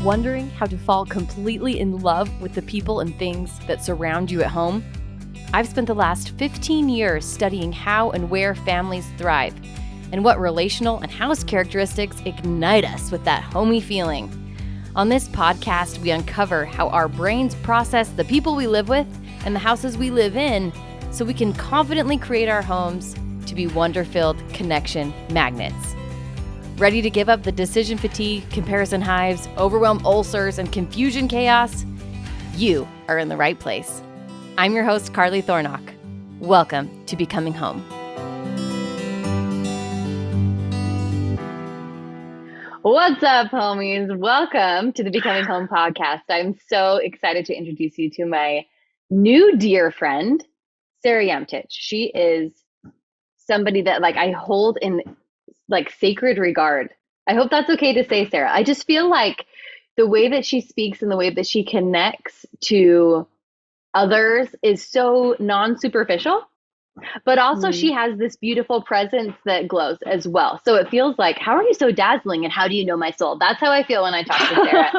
Wondering how to fall completely in love with the people and things that surround you at home? I've spent the last 15 years studying how and where families thrive and what relational and house characteristics ignite us with that homey feeling. On this podcast, we uncover how our brains process the people we live with and the houses we live in so we can confidently create our homes to be wonder-filled connection magnets. Ready to give up the decision fatigue, comparison hives, overwhelm ulcers, and confusion chaos? You are in the right place. I'm your host, Carly Thornock. Welcome to Becoming Home. What's up, homies? Welcome to the Becoming Home podcast. I'm so excited to introduce you to my new dear friend, Sara Yamtich. She is somebody that I hold in sacred regard. I hope that's okay to say, Sara. I just feel like the way that she speaks and the way that she connects to others is so non-superficial, but also she has this beautiful presence that glows as well. So it feels like, how are you so dazzling and how do you know my soul? That's how I feel when I talk to Sara.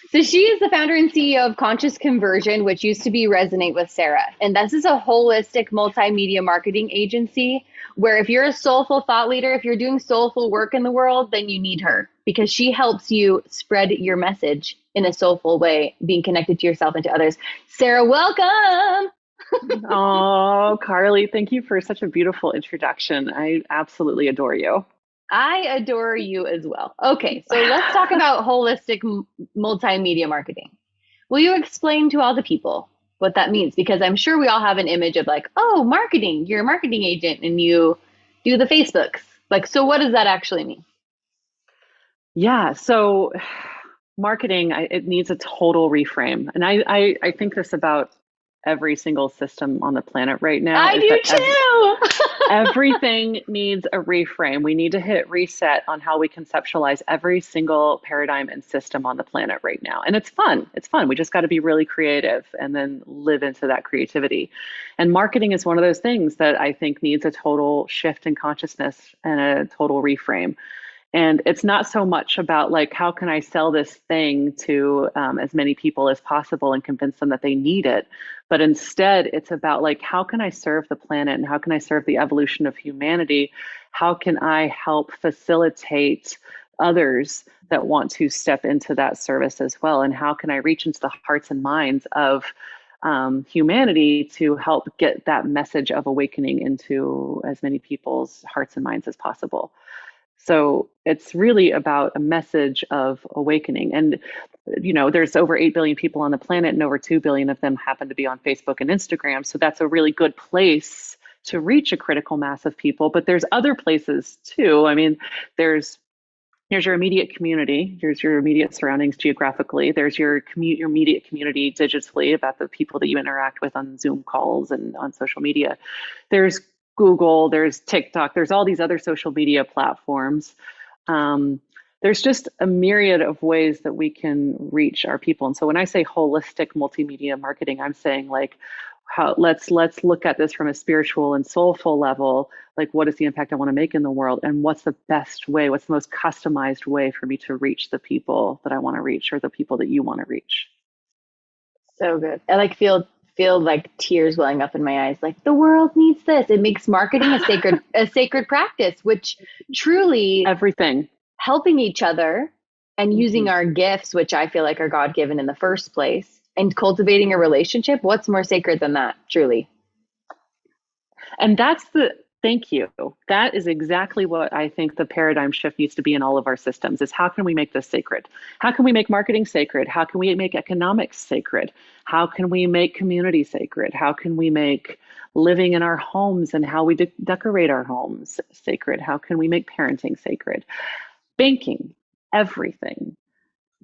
So she is the founder and CEO of Conscious Conversion, which used to be Resonate with Sara. And this is a holistic multimedia marketing agency where if you're a soulful thought leader, if you're doing soulful work in the world, then you need her because she helps you spread your message in a soulful way, being connected to yourself and to others. Sara, welcome. Oh, Carly, thank you for such a beautiful introduction. I absolutely adore you. I adore you as well. Okay, so let's talk about holistic multimedia marketing. Will you explain to all the people what that means? Because I'm sure we all have an image of marketing, you're a marketing agent and you do the Facebooks. So what does that actually mean? Yeah, so marketing, it needs a total reframe. And I think this about every single system on the planet right now. I do too. Everything needs a reframe. We need to hit reset on how we conceptualize every single paradigm and system on the planet right now. And it's fun. It's fun. We just got to be really creative and then live into that creativity. And marketing is one of those things that I think needs a total shift in consciousness and a total reframe. And it's not so much about how can I sell this thing to as many people as possible and convince them that they need it. But instead, it's about how can I serve the planet and how can I serve the evolution of humanity? How can I help facilitate others that want to step into that service as well? And how can I reach into the hearts and minds of humanity to help get that message of awakening into as many people's hearts and minds as possible? So it's really about a message of awakening. And, there's over 8 billion people on the planet and over 2 billion of them happen to be on Facebook and Instagram. So that's a really good place to reach a critical mass of people. But there's other places too. I mean, there's your immediate community. There's your immediate surroundings geographically. There's your immediate community digitally about the people that you interact with on Zoom calls and on social media. There's Google, there's TikTok, there's all these other social media platforms. There's just a myriad of ways that we can reach our people. And so when I say holistic multimedia marketing, I'm saying let's look at this from a spiritual and soulful level. What is the impact I want to make in the world? And what's the best way? What's the most customized way for me to reach the people that I want to reach or the people that you want to reach? So good. I feel tears welling up in my eyes. The world needs this. It makes marketing a sacred practice, which truly everything helping each other and using our gifts, which I feel are God-given in the first place, and cultivating a relationship. What's more sacred than that, truly? And thank you. That is exactly what I think the paradigm shift needs to be in all of our systems is how can we make this sacred? How can we make marketing sacred? How can we make economics sacred? How can we make community sacred? How can we make living in our homes and how we decorate our homes sacred? How can we make parenting sacred? Banking, everything.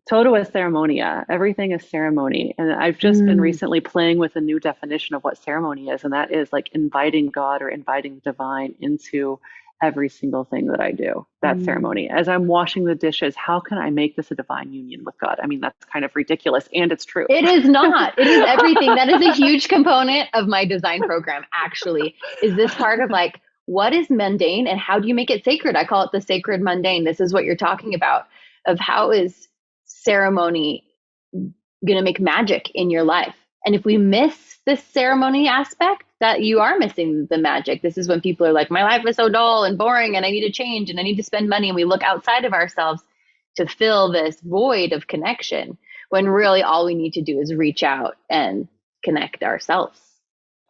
Toto is ceremonia. Everything is ceremony. And I've just been recently playing with a new definition of what ceremony is. And that is inviting God or inviting the divine into every single thing that I do. That's ceremony. As I'm washing the dishes, how can I make this a divine union with God? I mean, that's kind of ridiculous. And it's true. It is not. It is everything. That is a huge component of my design program, actually, is this part of what is mundane and how do you make it sacred? I call it the sacred mundane. This is what you're talking about of how is ceremony going to make magic in your life? And if we miss this ceremony aspect, that you are missing the magic. This is when people are like, my life is so dull and boring and I need to change and I need to spend money. And we look outside of ourselves to fill this void of connection, when really all we need to do is reach out and connect ourselves.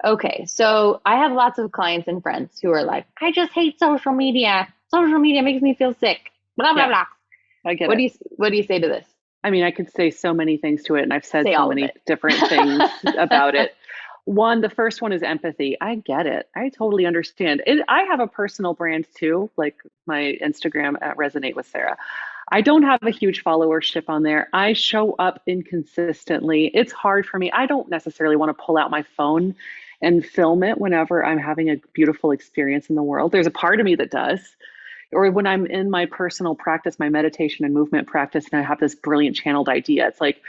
Okay, so I have lots of clients and friends who are like, I just hate social media. Social media makes me feel sick. Blah blah Yeah, blah. I get What do it. you say to this? I mean, I could say so many things to it, and I've said Say so all of many it. different things about it. The first one is empathy. I get it. I totally understand. I have a personal brand too, like my Instagram at Resonate with Sarah. I don't have a huge followership on there. I show up inconsistently. It's hard for me. I don't necessarily want to pull out my phone and film it whenever I'm having a beautiful experience in the world. There's a part of me that does. Or when I'm in my personal practice, my meditation and movement practice, and I have this brilliant channeled idea, it's like,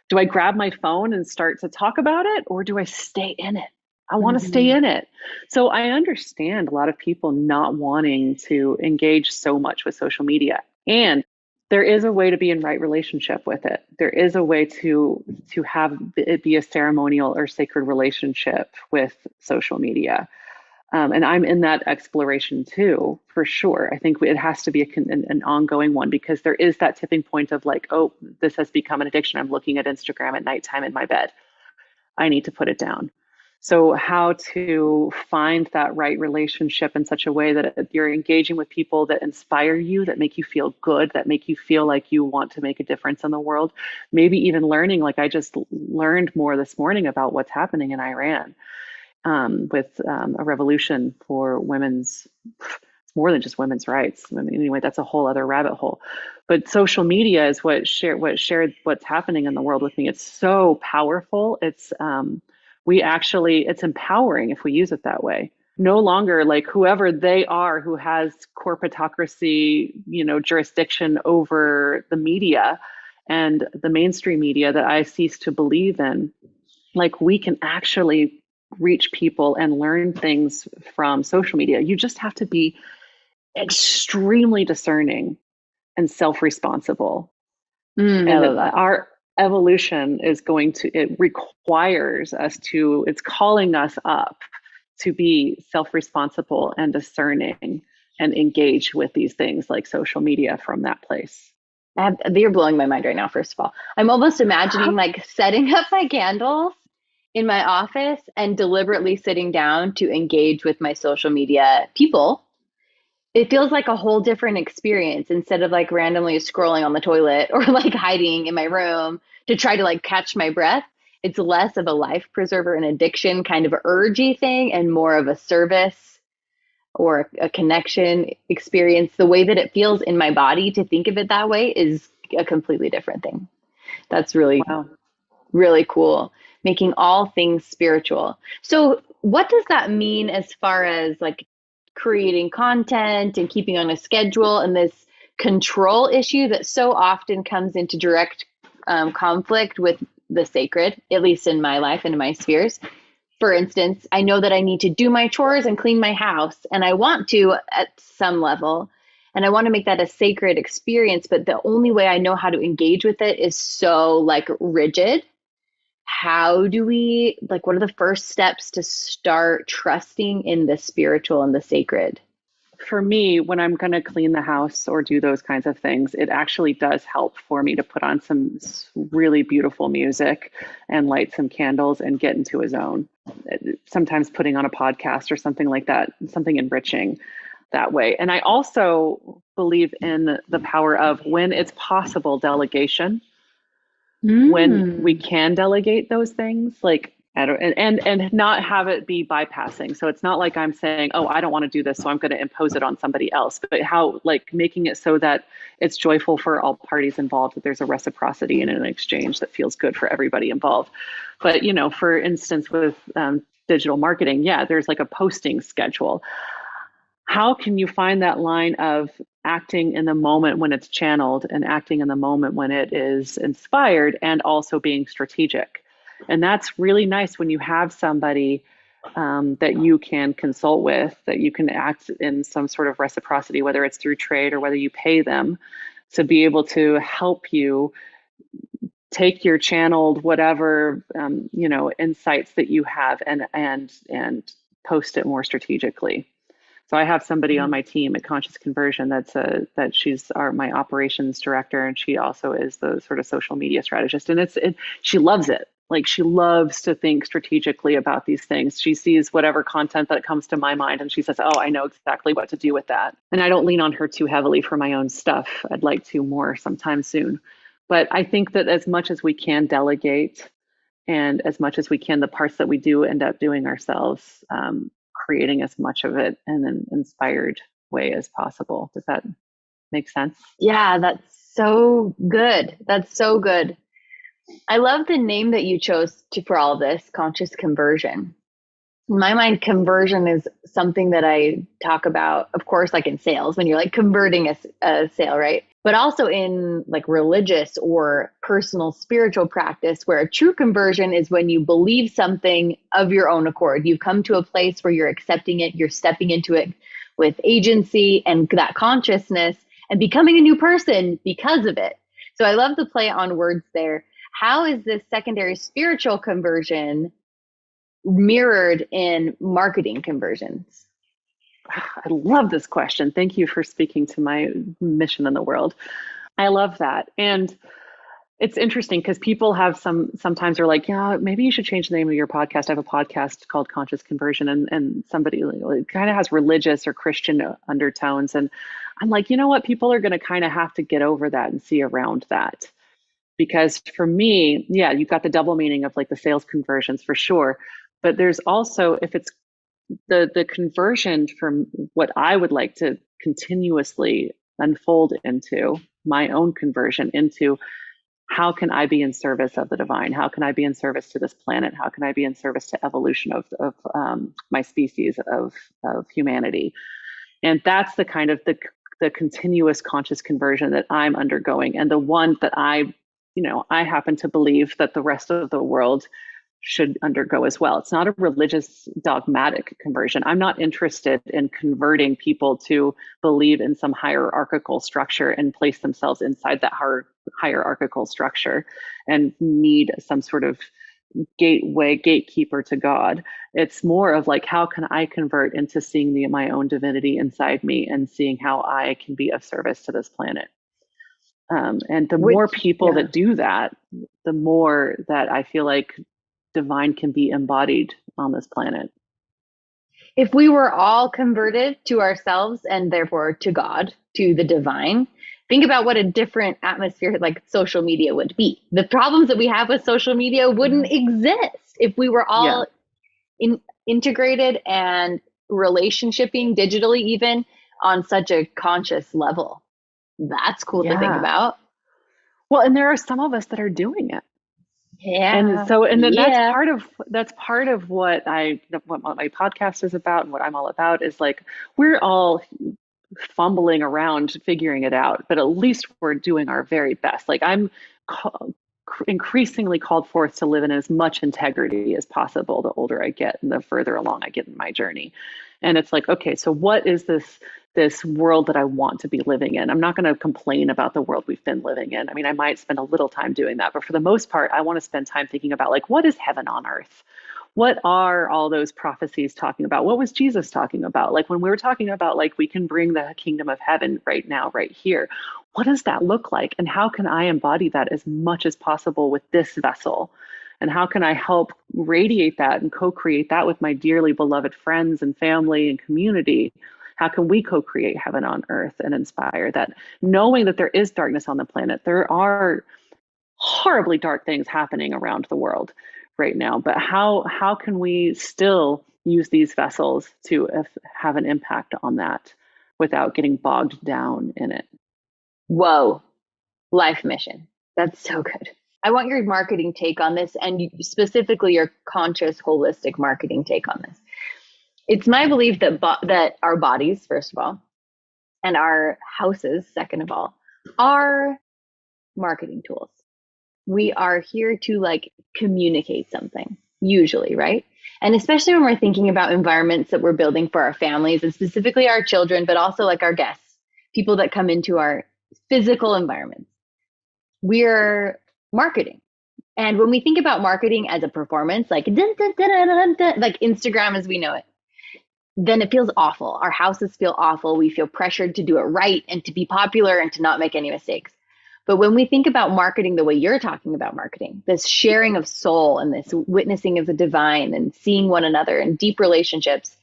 do I grab my phone and start to talk about it, or do I stay in it? I want to stay Mm-hmm. in it. So I understand a lot of people not wanting to engage so much with social media. And there is a way to be in right relationship with it. There is a way to have it be a ceremonial or sacred relationship with social media. And I'm in that exploration too, for sure. I think it has to be an ongoing one, because there is that tipping point of like, oh, this has become an addiction. I'm looking at Instagram at nighttime in my bed. I need to put it down. So, how to find that right relationship in such a way that you're engaging with people that inspire you, that make you feel good, that make you feel like you want to make a difference in the world. Maybe even learning, like I just learned more this morning about what's happening in Iran, with a revolution for women's, it's more than just women's rights. I mean, anyway, that's a whole other rabbit hole. But social media is what shared what's happening in the world with me. It's so powerful. It's empowering if we use it that way. No longer like whoever they are who has corporatocracy, jurisdiction over the media and the mainstream media that I cease to believe in. Like, we can actually reach people and learn things from social media. You just have to be extremely discerning and self-responsible. I And love that. our evolution it requires us to, it's calling us up to be self-responsible and discerning and engage with these things like social media from that place. You're blowing my mind right now, first of all. I'm almost imagining like setting up my candles in my office and deliberately sitting down to engage with my social media people. It feels like a whole different experience instead of like randomly scrolling on the toilet or like hiding in my room to try to like catch my breath. It's less of a life preserver and addiction kind of urgy thing and more of a service or a connection experience. The way that it feels in my body to think of it that way is a completely different thing. That's really, Wow. really cool. Making all things spiritual. So, what does that mean as far as like creating content and keeping on a schedule and this control issue that so often comes into direct conflict with the sacred, at least in my life and in my spheres? For instance, I know that I need to do my chores and clean my house, and I want to at some level, and I want to make that a sacred experience, but the only way I know how to engage with it is so like rigid. How do we, like, what are the first steps to start trusting in the spiritual and the sacred? For me, when I'm going to clean the house or do those kinds of things, it actually does help for me to put on some really beautiful music and light some candles and get into a zone. Sometimes putting on a podcast or something like that, something enriching that way. And I also believe in the power of, when it's possible, delegation. When we Mm. can delegate those things, like, and not have it be bypassing. So it's not like I'm saying, oh, I don't want to do this, so I'm going to impose it on somebody else. But how, like, making it so that it's joyful for all parties involved, that there's a reciprocity and an exchange that feels good for everybody involved. But, for instance, with digital marketing, yeah, there's like a posting schedule. How can you find that line of acting in the moment when it's channeled and acting in the moment when it is inspired, and also being strategic? And that's really nice when you have somebody that you can consult with, that you can act in some sort of reciprocity, whether it's through trade or whether you pay them to be able to help you take your channeled whatever insights that you have and post it more strategically. So I have somebody on my team at Conscious Conversion that she's my operations director, and she also is the sort of social media strategist. And she loves it. Like, she loves to think strategically about these things. She sees whatever content that comes to my mind, and she says, "Oh, I know exactly what to do with that." And I don't lean on her too heavily for my own stuff. I'd like to more sometime soon. But I think that as much as we can delegate, and as much as we can, the parts that we do end up doing ourselves, creating as much of it in an inspired way as possible. Does that make sense? Yeah, that's so good. That's so good. I love the name that you chose for all of this, conscious conversion. In my mind, conversion is something that I talk about, of course, like in sales, when you're like converting a sale, right? But also in like religious or personal spiritual practice, where a true conversion is when you believe something of your own accord. You've come to a place where you're accepting it, you're stepping into it with agency and that consciousness and becoming a new person because of it. So I love the play on words there. How is this secondary spiritual conversion mirrored in marketing conversions? I love this question. Thank you for speaking to my mission in the world. I love that. And it's interesting because people have sometimes are like, yeah, maybe you should change the name of your podcast. I have a podcast called Conscious Conversion, and somebody kind of has religious or Christian undertones. And I'm like, you know what? People are going to kind of have to get over that and see around that. Because for me, yeah, you've got the double meaning of like the sales conversions for sure. But there's also, if it's the conversion from what I would like to continuously unfold into, my own conversion into, how can I be in service of the divine? How can I be in service to this planet? How can I be in service to evolution of my species, of humanity? And that's the kind of the continuous conscious conversion that I'm undergoing, and the one that I happen to believe that the rest of the world should undergo as well. It's not a religious dogmatic conversion. I'm not interested in converting people to believe in some hierarchical structure and place themselves inside that hierarchical structure and need some sort of gatekeeper to God. It's more of like, how can I convert into seeing my own divinity inside me and seeing how I can be of service to this planet. And the more people that do that, the more that I feel like divine can be embodied on this planet. If we were all converted to ourselves and therefore to God, to the divine, think about what a different atmosphere like social media would be. The problems that we have with social media wouldn't exist if we were all integrated and relationshiping digitally, even on such a conscious level. That's cool to think about. Well, and there are some of us that are doing it. Yeah. And so, and then that's part of what my podcast is about, and what I'm all about is like, we're all fumbling around figuring it out, but at least we're doing our very best. Like, I'm increasingly called forth to live in as much integrity as possible the older I get and the further along I get in my journey. And it's like, okay, so what is this world that I want to be living in? I'm not going to complain about the world we've been living in. I mean, I might spend a little time doing that, but for the most part, I want to spend time thinking about, like, what is heaven on earth? What are all those prophecies talking about? What was Jesus talking about? Like, when we were talking about, like, we can bring the kingdom of heaven right now, right here. What does that look like? And how can I embody that as much as possible with this vessel? And how can I help radiate that and co-create that with my dearly beloved friends and family and community? How can we co-create heaven on earth and inspire that? Knowing that there is darkness on the planet, there are horribly dark things happening around the world right now, but how can we still use these vessels to have an impact on that without getting bogged down in it? Whoa, life mission. That's so good. I want your marketing take on this, and specifically your conscious, holistic marketing take on this. It's my belief that that our bodies, first of all, and our houses, second of all, are marketing tools. We are here to like communicate something, usually, right? And especially when we're thinking about environments that we're building for our families, and specifically our children, but also like our guests, people that come into our physical environments. We're marketing. And when we think about marketing as a performance, like dun, dun, dun, dun, dun, dun, like Instagram as we know it, then it feels awful. Our houses feel awful. We feel pressured to do it right and to be popular and to not make any mistakes. But when we think about marketing the way you're talking about marketing, this sharing of soul and this witnessing of the divine and seeing one another and deep relationships,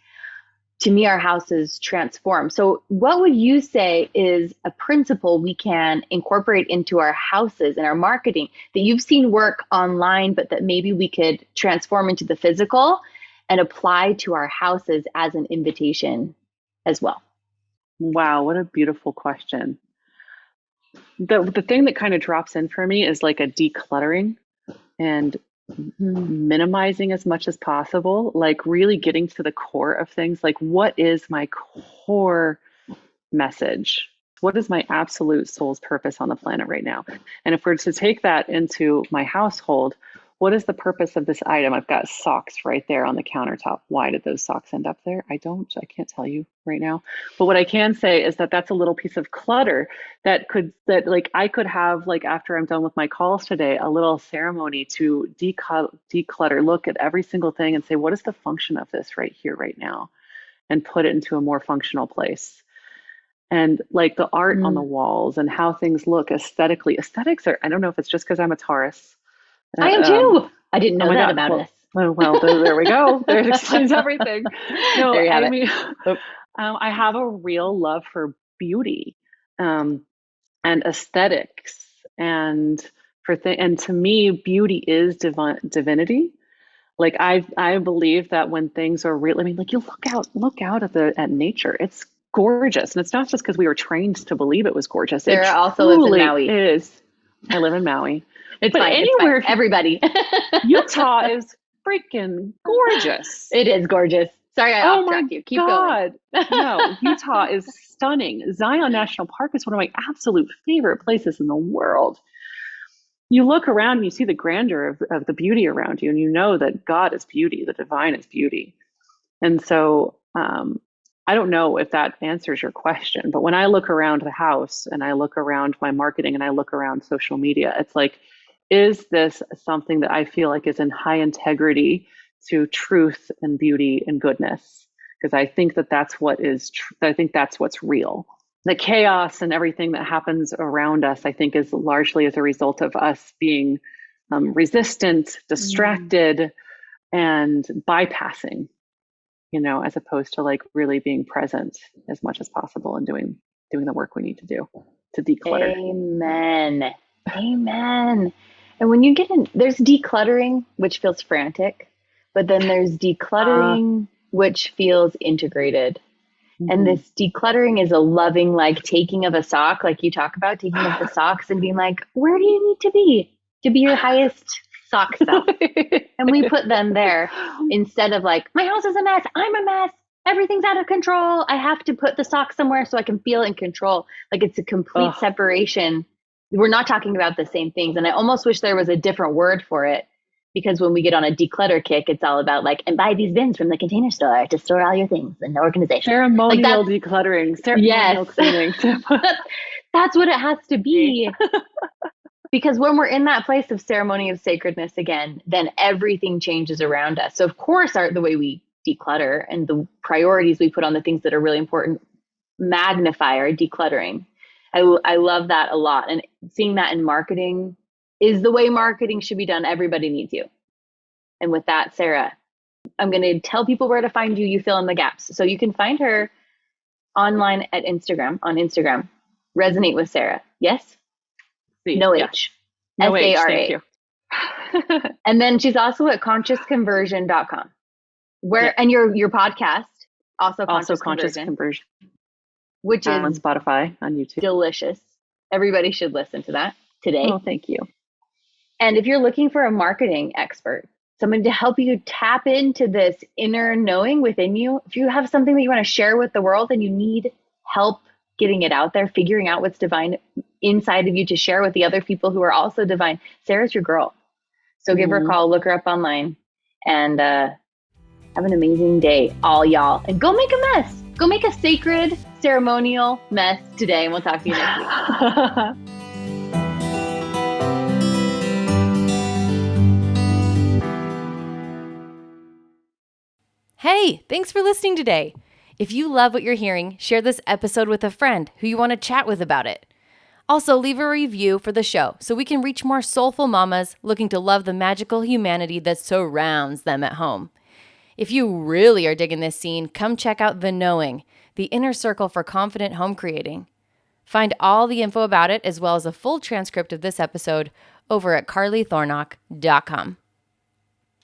to me, our houses transform. So what would you say is a principle we can incorporate into our houses and our marketing that you've seen work online, but that maybe we could transform into the physical and apply to our houses as an invitation as well? Wow, what a beautiful question. The thing that kind of drops in for me is like a decluttering and minimizing as much as possible, like really getting to the core of things. Like, what is my core message? What is my absolute soul's purpose on the planet right now? And if we're to take that into my household, what is the purpose of this item? I've got socks right there on the countertop. Why did those socks end up there? I can't tell you right now. But what I can say is that that's a little piece of clutter that I could have, like, after I'm done with my calls today, a little ceremony to declutter, look at every single thing and say, what is the function of this right here, right now? And put it into a more functional place. And like the art on the walls and how things look aesthetically. Aesthetics are, I don't know if it's just because I'm a Taurus. I am too. I didn't know that about us. Well, there we go. There it explains everything. No, There you have I it. mean, I have a real love for beauty, and aesthetics, and and to me, beauty is divinity. Like I believe that when things are real, I mean, like you look out at nature. It's gorgeous, and it's not just because we were trained to believe it was gorgeous. Sarah It also lives in truly Maui. is. I live in Maui. It's But fine. anywhere, It's fine. Everybody. Utah is freaking gorgeous. It is gorgeous. Sorry, I off-tracked you. Keep going. No, Utah is stunning. Zion National Park is one of my absolute favorite places in the world. You look around and you see the grandeur of the beauty around you, and you know that God is beauty, the divine is beauty. And so I don't know if that answers your question, but when I look around the house and I look around my marketing and I look around social media, it's like, is this something that I feel like is in high integrity to truth and beauty and goodness? Because I think that's what is, I think that's what's real. The chaos and everything that happens around us, I think, is largely as a result of us being resistant, distracted, and bypassing, as opposed to like really being present as much as possible and doing the work we need to do to declutter. Amen. Amen. And when you get in, there's decluttering, which feels frantic, but then there's decluttering, which feels integrated. And this decluttering is a loving, like taking of a sock, like you talk about, taking of the socks and being like, where do you need to be your highest sock self? And we put them there instead of like, my house is a mess. I'm a mess. Everything's out of control. I have to put the sock somewhere so I can feel in control. Like it's a complete separation. We're not talking about the same things. And I almost wish there was a different word for it, because when we get on a declutter kick, it's all about like, and buy these bins from the Container Store to store all your things in the organization. Ceremonial decluttering, ceremonial cleaning. That's what it has to be. Because when we're in that place of ceremony of sacredness again, then everything changes around us. So of course, the way we declutter and the priorities we put on the things that are really important magnify our decluttering. I love that a lot. And seeing that in marketing is the way marketing should be done. Everybody needs you. And with that, Sara, I'm going to tell people where to find you. You fill in the gaps. So you can find her online on Instagram. Resonate with Sara. Yes? No H. No H, SARA. thank you. And then she's also at consciousconversion.com. And your podcast, also Conscious Conversion, which is on Spotify, on YouTube. Delicious. Everybody should listen to that today. Oh, thank you. And if you're looking for a marketing expert, someone to help you tap into this inner knowing within you, if you have something that you want to share with the world and you need help getting it out there, figuring out what's divine inside of you to share with the other people who are also divine, Sara's your girl. So give her a call, look her up online, and have an amazing day, all y'all. And go make a mess. Go make a sacred ceremonial mess today, and we'll talk to you next week. Hey, thanks for listening today. If you love what you're hearing, share this episode with a friend who you want to chat with about it. Also, leave a review for the show so we can reach more soulful mamas looking to love the magical humanity that surrounds them at home. If you really are digging this scene, come check out The Knowing, the inner circle for confident home creating. Find all the info about it as well as a full transcript of this episode over at carlythornock.com.